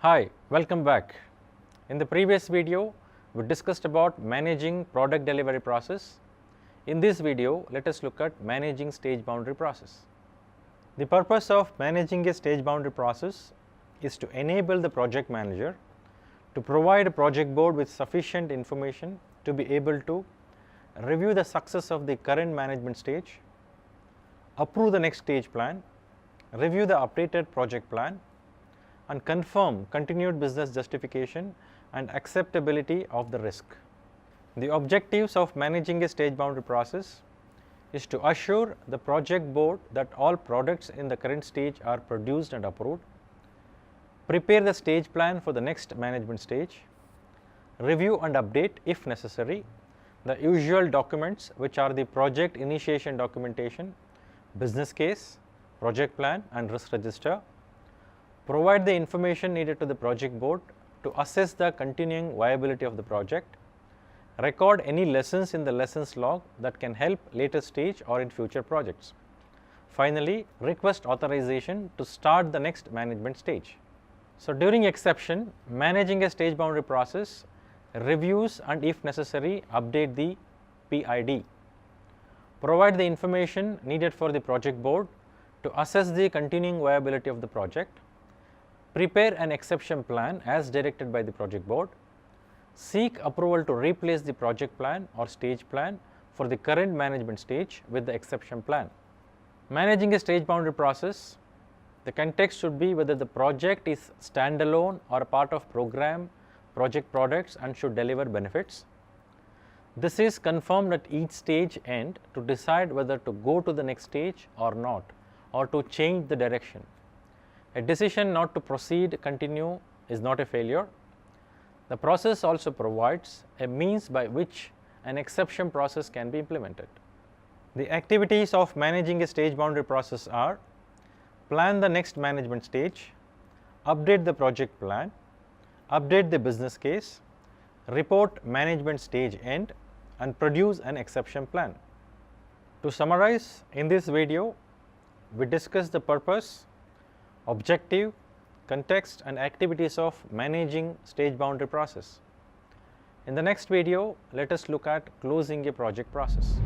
Hi, welcome back. In the previous video, we discussed about managing product delivery process. In this video, let us look at managing stage boundary process. The purpose of managing a stage boundary process is to enable the project manager to provide a project board with sufficient information to be able to review the success of the current management stage, approve the next stage plan, review the updated project plan, and confirm continued business justification and acceptability of the risk. The objectives of managing a stage boundary process is to assure the project board that all products in the current stage are produced and approved, prepare the stage plan for the next management stage, review and update if necessary the usual documents which are the project initiation documentation, business case, project plan and risk register, provide the information needed to the project board to assess the continuing viability of the project, record any lessons in the lessons log that can help later stage or in future projects. Finally, request authorization to start the next management stage. So, during exception, managing a stage boundary process reviews and if necessary update the PID, provide the information needed for the project board to assess the continuing viability of the project, prepare an exception plan as directed by the project board, seek approval to replace the project plan or stage plan for the current management stage with the exception plan. Managing a stage boundary process, the context should be whether the project is standalone or a part of program, project products and should deliver benefits. This is confirmed at each stage end to decide whether to go to the next stage or not, or to change the direction. A decision not to continue is not a failure. The process also provides a means by which an exception process can be implemented. The activities of managing a stage boundary process are: plan the next management stage, update the project plan, update the business case, report management stage end, and produce an exception plan. To summarize, in this video, we discussed the purpose, objective, context and activities of managing stage boundary process. In the next video, let us look at closing a project process.